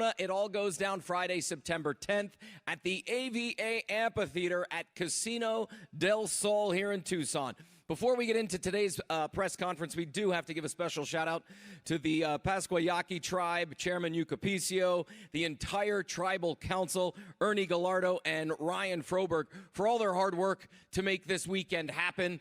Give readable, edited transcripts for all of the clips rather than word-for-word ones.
Arizona. It all goes down Friday, September 10th at the AVA Amphitheater at Casino del Sol here in Tucson. Before we get into today's press conference, we do have to give a special shout-out to the Pasquayaki tribe, Chairman Yucapicio, the entire tribal council, Ernie Gallardo and Ryan Froberg, for all their hard work to make this weekend happen.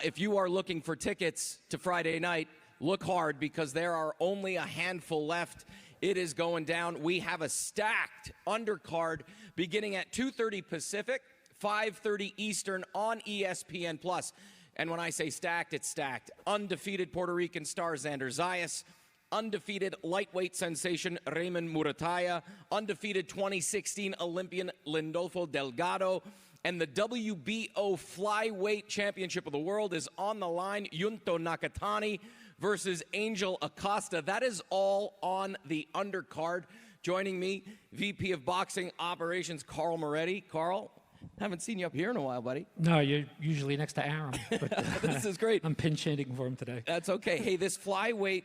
If you are looking for tickets to Friday night, look hard because there are only a handful left. It is going down. We have a stacked undercard beginning at 2:30 Pacific, 5:30 Eastern on ESPN+. And when I say stacked, it's stacked. Undefeated Puerto Rican star Xander Zayas, undefeated lightweight sensation Raymond Murataya, undefeated 2016 Olympian Lindolfo Delgado, and the WBO flyweight championship of the world is on the line. Yunto Nakatani versus Angel Acosta. That is all on the undercard. Joining me, VP of Boxing Operations, Carl Moretti. Carl, haven't seen you up here in a while, buddy. No, you're usually next to Aaron. But, this is great. I'm pinch hitting for him today. That's okay. Hey, this flyweight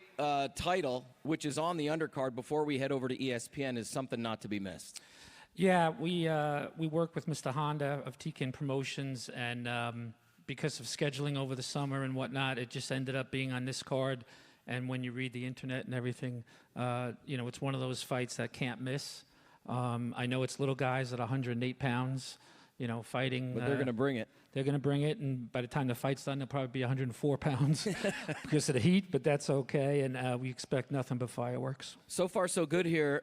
title, which is on the undercard before we head over to ESPN, is something not to be missed. Yeah, we work with Mr. Honda of Tikin Promotions, and because of scheduling over the summer and whatnot, it just ended up being on this card. And when you read the internet and everything, you know, it's one of those fights that can't miss. I know it's little guys at 108 pounds. You know, fighting. But they're going to bring it. They're going to bring it, and by the time the fight's done, they'll probably be 104 pounds because of the heat, but that's okay, and we expect nothing but fireworks. So far, so good here.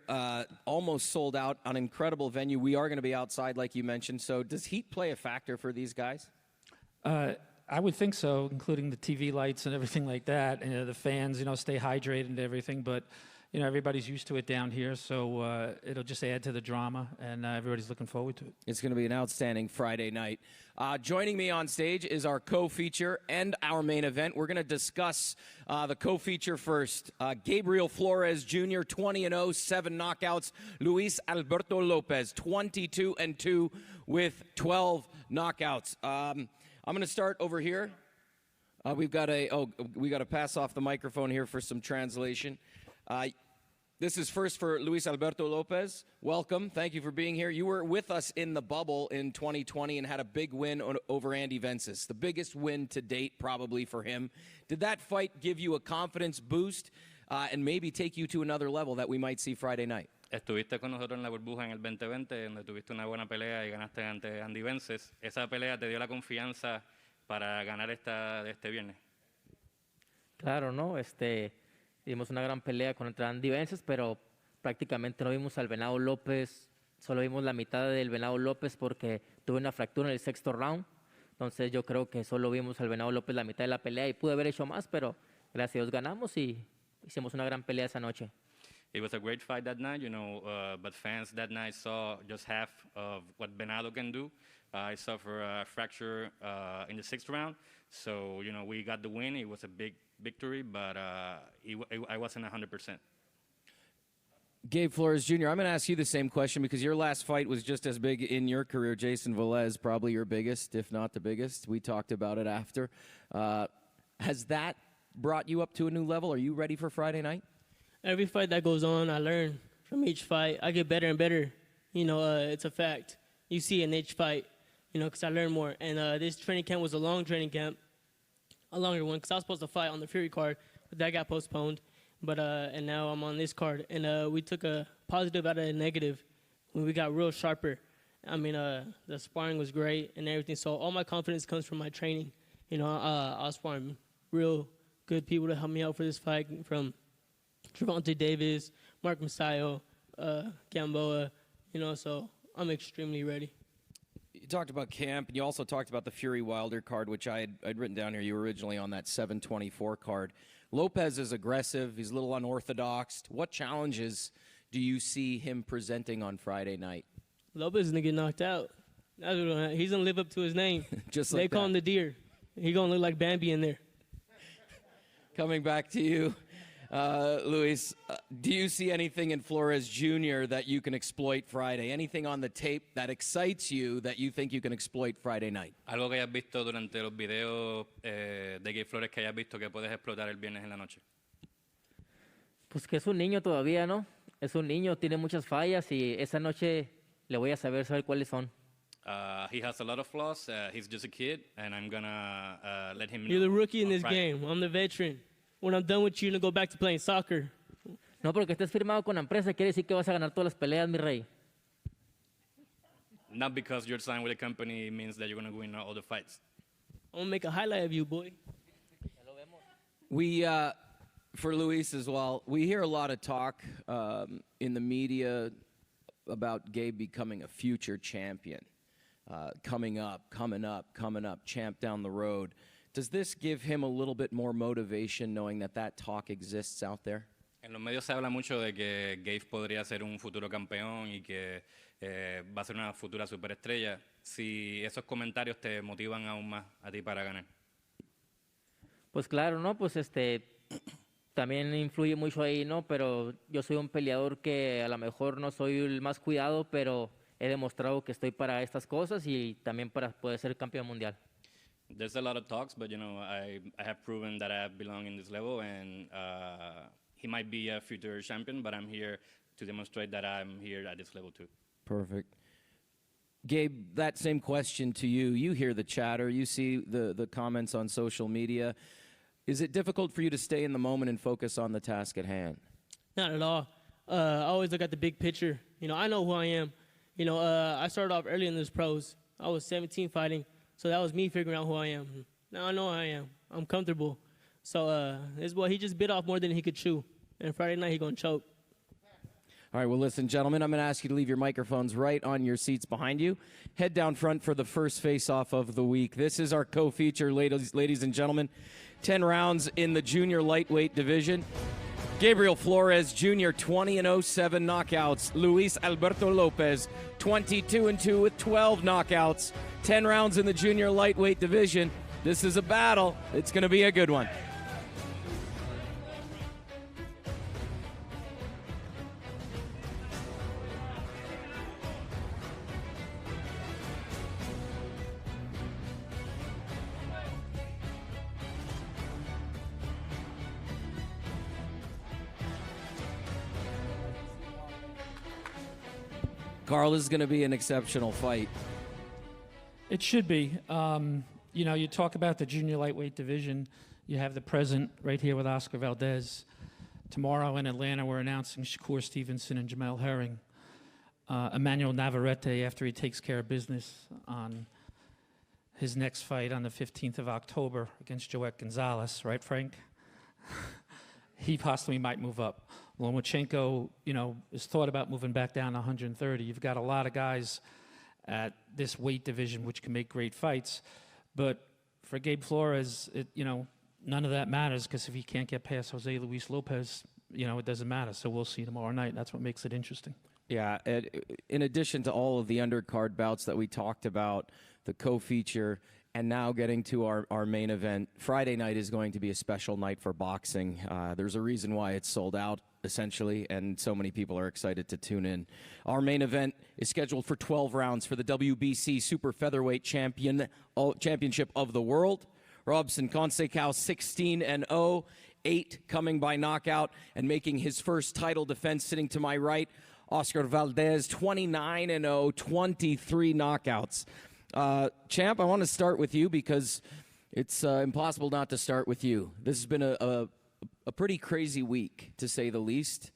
Almost sold out, an incredible venue. We are going to be outside, like you mentioned. So does heat play a factor for these guys? I would think so, including the TV lights and everything like that, and the fans, you know, stay hydrated and everything, but you know, everybody's used to it down here, so it'll just add to the drama, and everybody's looking forward to it. It's going to be an outstanding Friday night. Joining me on stage is our co-feature and our main event. We're going to discuss the co-feature first. Gabriel Flores Jr., 20-0, 7 knockouts. Luis Alberto Lopez, 22-2 with 12 knockouts. I'm going to start over here. We got to pass off the microphone here for some translation. This is first for Luis Alberto Lopez. Welcome. Thank you for being here. You were with us in the bubble in 2020 and had a big win over Andy Vences, the biggest win to date probably for him. Did that fight give you a confidence boost and maybe take you to another level that we might see Friday night? Estuviste con nosotros en la burbuja en el 2020, donde tuviste una buena pelea y ganaste ante Andy Vences. Esa pelea te dio la confianza para ganar este viernes. Claro, ¿no? Dimos una gran pelea contra Andy Vences, pero prácticamente no vimos al Venado López, solo vimos la mitad del Venado López porque tuve una fractura en el sexto round. Entonces yo creo que solo vimos al Venado López la mitad de la pelea y pude haber hecho más, pero gracias a Dios ganamos y hicimos una gran pelea esa noche. It was a great fight that night, you know, but fans that night saw just half of what Venado can do. I suffered a fracture in the sixth round, so, you know, we got the win. It was a big victory, but I wasn't 100%. Gabe Flores Jr., I'm going to ask you the same question because your last fight was just as big in your career. Jason Velez, probably your biggest, if not the biggest. We talked about it after. Has that brought you up to a new level? Are you ready for Friday night? Every fight that goes on, I learn from each fight. I get better and better. You know, it's a fact. You see in each fight, you know, because I learn more. And this training camp was a long training camp, a longer one, because I was supposed to fight on the Fury card, but that got postponed. But and now I'm on this card. And we took a positive out of a negative when we got real sharper. I mean, the sparring was great and everything. So all my confidence comes from my training. You know, I was sparring real good people to help me out for this fight, from Trevante Davis, Mark Masayo, Gamboa, you know, so I'm extremely ready. You talked about camp, and you also talked about the Fury Wilder card, which I'd written down here. You were originally on that 724 card. Lopez is aggressive. He's a little unorthodox. What challenges do you see him presenting on Friday night? Lopez is going to get knocked out. He's going to live up to his name. Just like they call him the deer. He's going to look like Bambi in there. Coming back to you, Luis, do you see anything in Flores Jr. that you can exploit Friday? Anything on the tape that excites you that you think you can exploit Friday night? Algo que hayas visto durante los videos de Gabriel Flores que hayas visto que puedes explotar el viernes en la noche. Pues que es un niño todavía, ¿no? Es un niño, tiene muchas fallas y esa noche le voy a saber cuáles son. He has a lot of flaws. He's just a kid, and I'm gonna let him. You're the rookie in on this Friday. game. I'm the veteran. When I'm done with you, you're going to go back to playing soccer. No porque estés firmado con la empresa quiere decir que vas a ganar todas las peleas, mi rey. Not because you're signed with a company means that you're gonna win all the fights. I'm going to make a highlight of you, boy. We, for Luis as well, we hear a lot of talk in the media about Gabe becoming a future champion. Coming up, champ down the road. Does this give him a little bit more motivation knowing that talk exists out there? En los medios se habla mucho de que Gabe podría ser un futuro campeón y que va a ser una futura superestrella. Si esos comentarios te motivan aún más a ti para ganar. Pues claro, ¿no? Pues también influye mucho ahí, ¿no? Pero yo soy un peleador que a lo mejor no soy el más cuidado, pero he demostrado que estoy para estas cosas y también para poder ser campeón mundial. There's a lot of talks, but you know, I have proven that I belong in this level, and he might be a future champion, but I'm here to demonstrate that I'm here at this level too. Perfect. Gabe, that same question to you. You hear the chatter, you see the comments on social media. Is it difficult for you to stay in the moment and focus on the task at hand? Not at all. I always look at the big picture. You know, I know who I am. You know, I started off early in this pros. I was 17 fighting, so that was me figuring out who I am. Now I know who I am. I'm comfortable. So this boy, he just bit off more than he could chew. And Friday night, he going to choke. All right, well, listen, gentlemen, I'm going to ask you to leave your microphones right on your seats behind you. Head down front for the first face-off of the week. This is our co-feature, ladies and gentlemen. 10 rounds in the junior lightweight division. Gabriel Flores Jr., 20-0, 7 knockouts. Luis Alberto Lopez, 22-2 with 12 knockouts. 10 rounds in the junior lightweight division. This is a battle. It's going to be a good one. Carl, this is going to be an exceptional fight. It should be. You know, you talk about the junior lightweight division. You have the present right here with Oscar Valdez. Tomorrow in Atlanta, we're announcing Shakur Stevenson and Jamel Herring. Emmanuel Navarrete, after he takes care of business on his next fight on the 15th of October against Joet Gonzalez, right, Frank? He possibly might move up. Lomachenko, you know, is thought about moving back down to 130. You've got a lot of guys at this weight division which can make great fights. But for Gabe Flores, you know, none of that matters because if he can't get past Jose Luis Lopez, you know, it doesn't matter. So we'll see tomorrow night. That's what makes it interesting. Yeah, in addition to all of the undercard bouts that we talked about, the co-feature, and now getting to our main event, Friday night is going to be a special night for boxing. There's a reason why it's sold out, essentially, and so many people are excited to tune in. Our main event is scheduled for 12 rounds for the WBC Super Featherweight Championship of the World. Robson Conceicao, 16-0, 8 coming by knockout, and making his first title defense sitting to my right, Oscar Valdez, 29-0, 23 knockouts. Champ, I want to start with you because it's impossible not to start with you. This has been a pretty crazy week, to say the least.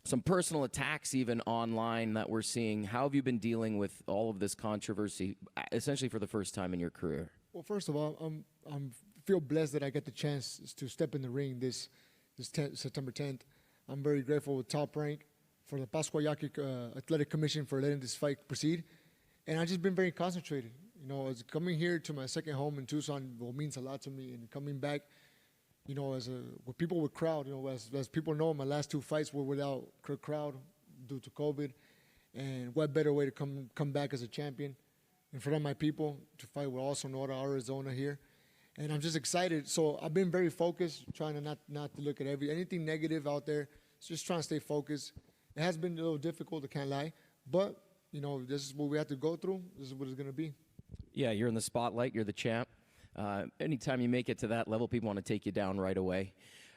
Some personal attacks even online that we're seeing. How have you been dealing with all of this controversy, essentially for the first time in your career? Well, first of all, I'm feel blessed that I get the chance to step in the ring this September 10th. I'm very grateful with Top Rank for the Pascual-Yaqui Athletic Commission for letting this fight proceed. And I've just been very concentrated. You know, as coming here to my second home in Tucson means a lot to me. And coming back, you know, with people with crowd, you know, as people know, my last 2 fights were without crowd due to COVID. And what better way to come back as a champion in front of my people to fight with all Sonora, Arizona here. And I'm just excited. So I've been very focused, trying to not to look at anything negative out there. Just trying to stay focused. It has been a little difficult, I can't lie. But, you know, this is what we have to go through. This is what it's going to be. Yeah, you're in the spotlight. You're the champ. Anytime you make it to that level, people want to take you down right away.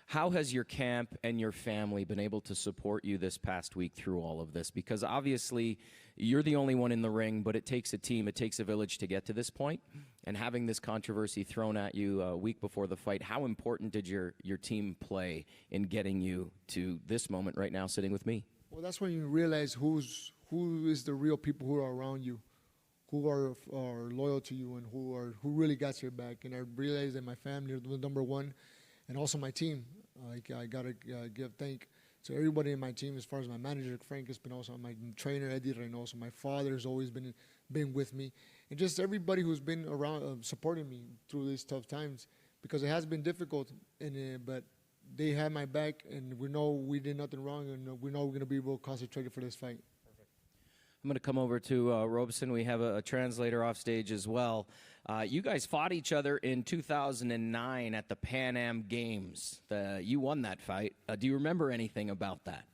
How has your camp and your family been able to support you this past week through all of this? Because obviously you're the only one in the ring, but it takes a team, it takes a village to get to this point. And having this controversy thrown at you a week before the fight, how important did your team play in getting you to this moment right now sitting with me? Well, that's when you realize who is the real people who are around you, who are loyal to you, and who really got your back. And I realized that my family was number one, and also my team. I gotta give thank to everybody in my team, as far as my manager Frank Espinosa, my trainer Eddie Reynoso, my father has always been with me, and just everybody who's been around supporting me through these tough times, because it has been difficult, but they had my back, and we know we did nothing wrong, and we know we're going to be able to concentrate for this fight. I'm going to come over to Robson. We have a translator off stage as well. You guys fought each other in 2009 at the Pan Am Games. You won that fight. Do you remember anything about that?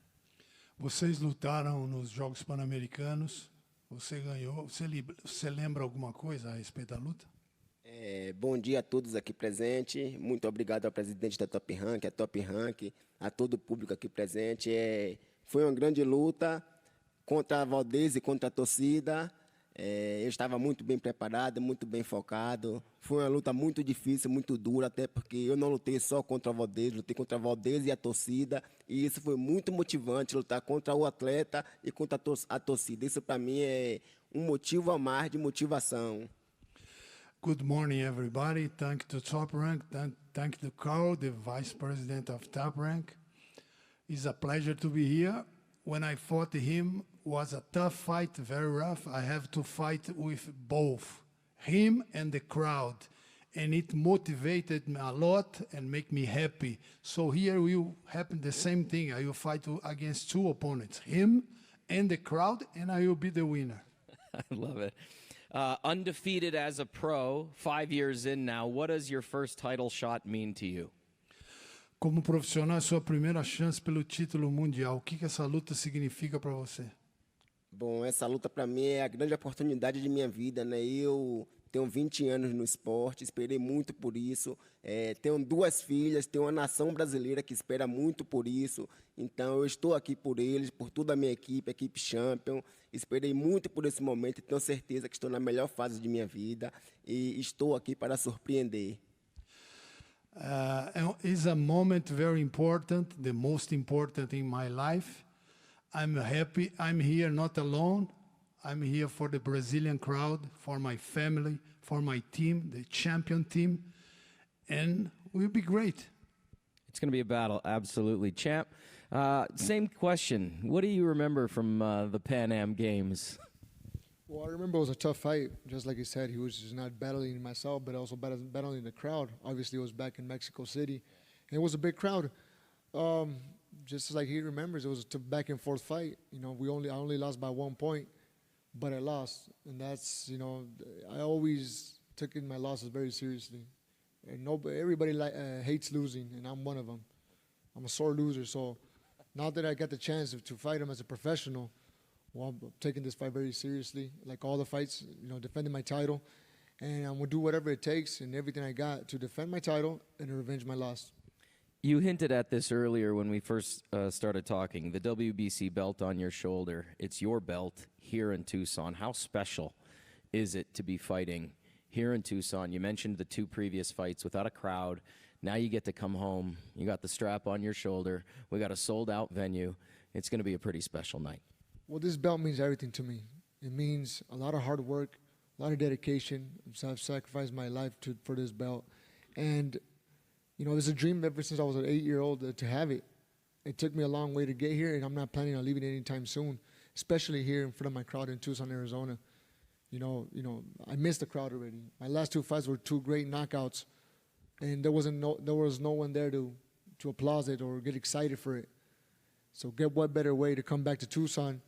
Vocês lutaram nos Jogos Pan-Americanos. Você ganhou. Você lembra alguma coisa a respeito da luta? Bom dia a todos aqui presentes. Muito obrigado ao presidente da Top Rank, a todo o público aqui presente. Foi uma grande luta contra a Valdez e contra a torcida. Eu estava muito bem preparado, muito bem focado. Foi uma luta muito difícil, muito dura, até porque eu não lutei só contra a Valdez, lutei contra a Valdez e a torcida. E isso foi muito motivante, lutar contra o atleta e contra a torcida. Isso para mim é um motivo a mais de motivação. Good morning, everybody. Thank the Top Rank. Thank the Carl, the Vice President of Top Rank. It's a pleasure to be here. When I fought him, was a tough fight, very rough. I have to fight with both him and the crowd, and it motivated me a lot and make me happy. So here will happen the same thing. I will fight against two opponents, him and the crowd, and I will be the winner. I love it. Undefeated as a pro, 5 years in now. What does your first title shot mean to you? Como profissional, sua primeira chance pelo título mundial. O que essa luta significa para você? Bom, essa luta para mim é a grande oportunidade de minha vida, né? Eu tenho 20 anos no esporte, esperei muito por isso. Tenho 2 filhas, tenho uma nação brasileira que espera muito por isso. Então, eu estou aqui por eles, por toda a minha equipe, a equipe Champion. Esperei muito por esse momento e tenho certeza que estou na melhor fase de minha vida e estou aqui para surpreender. It's a moment very important, the most important in my life. I'm happy. I'm here not alone. I'm here for the Brazilian crowd, for my family, for my team, the champion team, and we'll be great. It's going to be a battle, absolutely. Champ, same question. What do you remember from the Pan Am Games? Well, I remember it was a tough fight. Just like he said, he was just not battling myself, but also battling the crowd. Obviously, it was back in Mexico City, and it was a big crowd. Just like he remembers, it was a back and forth fight. You know, I only lost by 1 point, but I lost, and that's, you know, I always took my losses very seriously, and everybody hates losing, and I'm one of them. I'm a sore loser, so now that I got the chance to fight him as a professional, well, I'm taking this fight very seriously, like all the fights, you know, defending my title, and I'm gonna do whatever it takes and everything I got to defend my title and to revenge my loss. You hinted at this earlier when we first started talking, the WBC belt on your shoulder. It's your belt here in Tucson. How special is it to be fighting here in Tucson? You mentioned the 2 previous fights without a crowd. Now you get to come home. You got the strap on your shoulder. We got a sold-out venue. It's going to be a pretty special night. Well, this belt means everything to me. It means a lot of hard work, a lot of dedication. So I've sacrificed my life for this belt. And you know, it's a dream ever since I was an 8-year-old to have it. It took me a long way to get here, and I'm not planning on leaving it anytime soon, especially here in front of my crowd in Tucson, Arizona. You know, I missed the crowd already. My last 2 fights were 2 great knockouts, and there was no one there to applaud it or get excited for it. So what better way to come back to Tucson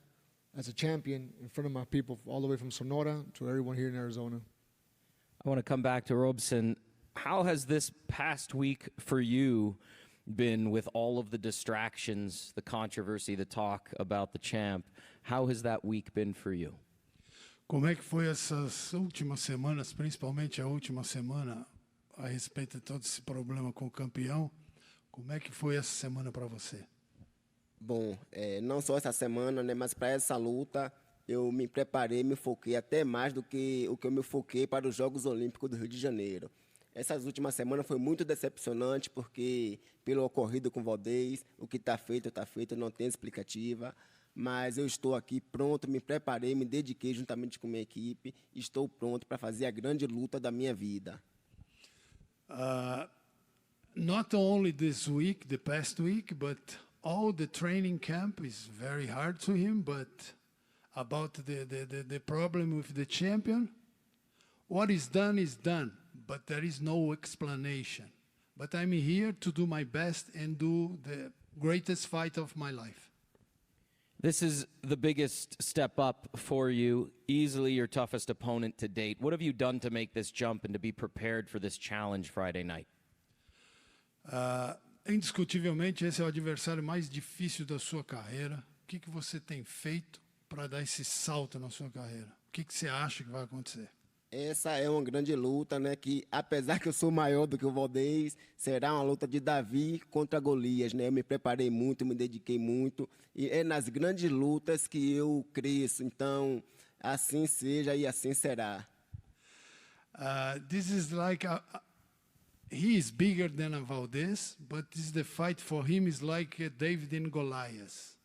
as a champion in front of my people all the way from Sonora to everyone here in Arizona. I want to come back to Robson. How has this past week for you been with all of the distractions, the controversy, the talk about the champ? How has that week been for you? Como é que foi essas últimas semanas, principalmente a última semana, a respeito de todo esse problema com o campeão? Como é que foi essa semana para você? Bom, não só essa semana, né, mas para essa luta eu me preparei, me foquei até mais do que o que eu me foquei para os Jogos Olímpicos do Rio de Janeiro. Essas últimas semanas foi muito decepcionante porque, pelo ocorrido com o Valdez, o que está feito, não tem explicativa. Mas eu estou aqui pronto, me preparei, me dediquei juntamente com minha equipe, estou pronto para fazer a grande luta da minha vida. Not only this week, the past week, but all the training camp is very hard to him, but about the problem with the champion, what is done, but there is no explanation. But I'm here to do my best and do the greatest fight of my life. This is the biggest step up for you, easily your toughest opponent to date. What have you done to make this jump and to be prepared for this challenge Friday night? Indiscutivelmente, esse é o adversário mais difícil da sua carreira. O que você tem feito para dar esse salto na sua carreira? O que você acha que vai acontecer? Essa é uma grande luta, né? Que apesar que eu sou maior do que o Valdez, será uma luta de Davi contra Golias, né? Eu me preparei muito, me dediquei muito e é nas grandes lutas que eu cresço. Então, assim seja e assim será. This is like he is bigger than a Valdez, but this the fight for him is like David and Goliath,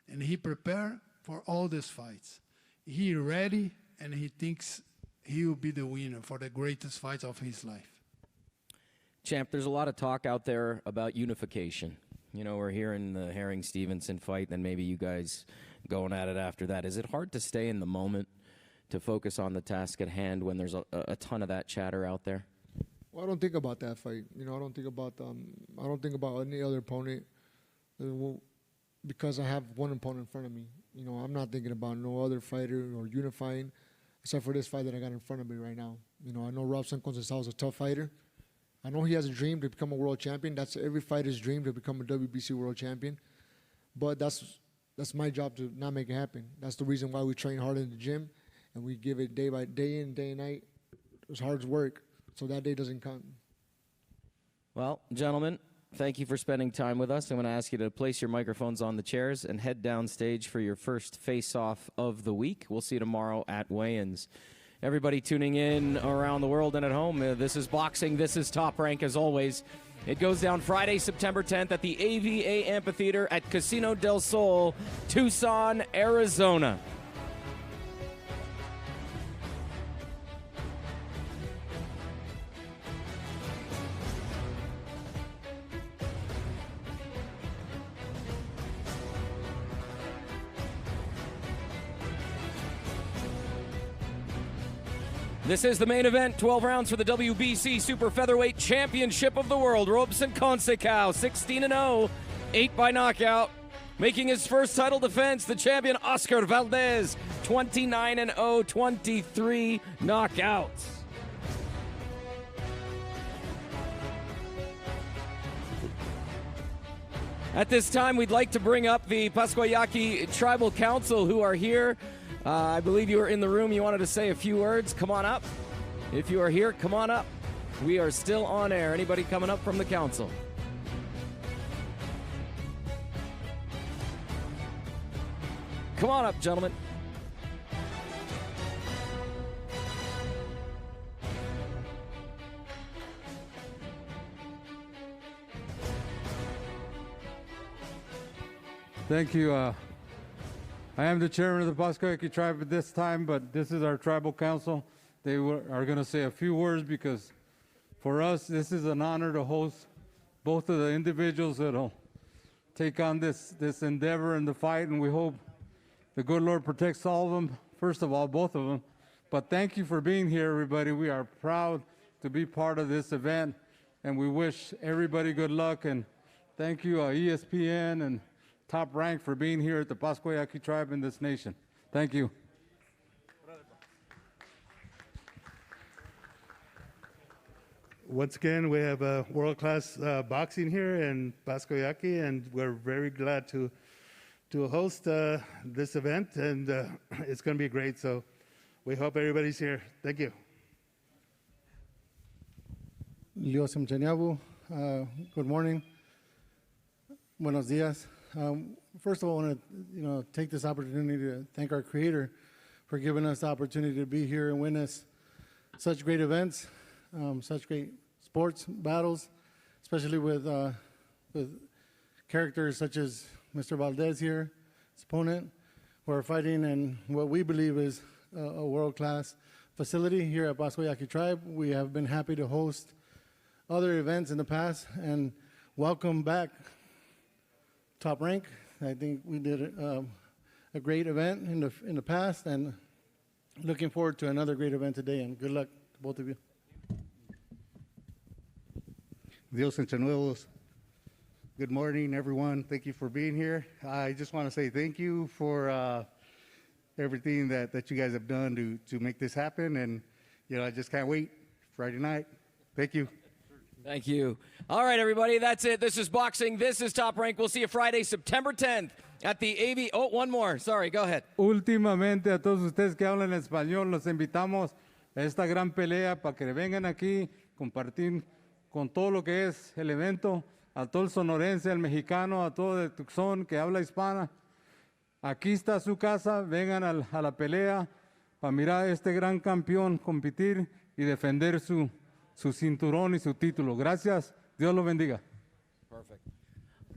and he prepare for all these fights. He ready and he thinks he will be the winner for the greatest fight of his life. Champ, there's a lot of talk out there about unification. You know, we're hearing the Herring-Stevenson fight, then maybe you guys going at it after that. Is it hard to stay in the moment, to focus on the task at hand when there's a ton of that chatter out there? Well, I don't think about that fight. You know, I don't think about any other opponent because I have one opponent in front of me. You know, I'm not thinking about no other fighter or unifying, except for this fight that I got in front of me right now. You know, I know Robson Conceição is a tough fighter. I know he has a dream to become a world champion. That's every fighter's dream, to become a WBC world champion. But that's my job to not make it happen. That's the reason why we train hard in the gym, and we give it day by day in, day and night. It's hard work, so that day doesn't come. Well, gentlemen, thank you for spending time with us. I'm going to ask you to place your microphones on the chairs and head downstage for your first face-off of the week. We'll see you tomorrow at weigh-ins. Everybody tuning in around the world and at home, this is boxing. This is Top Rank, as always. It goes down Friday, September 10th at the AVA Amphitheater at Casino del Sol, Tucson, Arizona. This is the main event, 12 rounds for the WBC Super Featherweight Championship of the World. Robson Conceicao, 16-0, 8 by knockout. Making his first title defense, the champion Oscar Valdez, 29-0, 23 knockouts. At this time, we'd like to bring up the Pascuayaki Tribal Council who are here. I believe you were in the room. You wanted to say a few words. Come on up. If you are here, come on up. We are still on air. Anybody coming up from the council? Come on up, gentlemen. Thank you. I am the chairman of the Pascuayaki tribe at this time, but this is our tribal council. They are going to say a few words because for us, this is an honor to host both of the individuals that will take on this endeavor and the fight, and we hope the good Lord protects all of them, first of all, both of them. But thank you for being here, everybody. We are proud to be part of this event, and we wish everybody good luck, and thank you, ESPN and Top Rank, for being here at the Pascuayaki tribe in this nation. Thank you. Once again, we have world-class boxing here in Pascuayaki, and we're very glad to host this event, and it's going to be great. So we hope everybody's here. Thank you. Good morning. Buenos dias. First of all, I want to take this opportunity to thank our Creator for giving us the opportunity to be here and witness such great events, such great sports battles, especially with characters such as Mr. Valdez here, his opponent, who are fighting in what we believe is a world-class facility here at Pascua Yaqui Tribe. We have been happy to host other events in the past and welcome back Top Rank. I think we did a great event in the past, and looking forward to another great event today, and good luck to both of you. Dios Nuevos. Good morning, everyone. Thank you for being here. I just want to say thank you for everything that you guys have done to make this happen, and I just can't wait. Friday night. Thank you. Thank you. All right, everybody, that's it. This is boxing. This is Top Rank. We'll see you Friday, September 10th at the AV. Oh, one more. Sorry, go ahead. Últimamente, a todos ustedes que hablan español, los invitamos a esta gran pelea para que vengan aquí, compartir con todo lo que es el evento, a todo el sonorense, al mexicano, a todo de Tucson que habla hispana. Aquí está su casa, vengan a la pelea para mirar a este gran campeón competir y defender su cinturón y su título. Gracias. Dios lo bendiga. Perfect.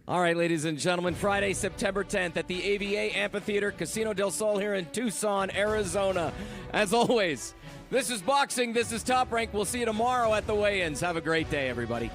All right, ladies and gentlemen, Friday, September 10th at the AVA Amphitheater, Casino del Sol here in Tucson, Arizona. As always, this is boxing. This is Top Rank. We'll see you tomorrow at the weigh-ins. Have a great day, everybody.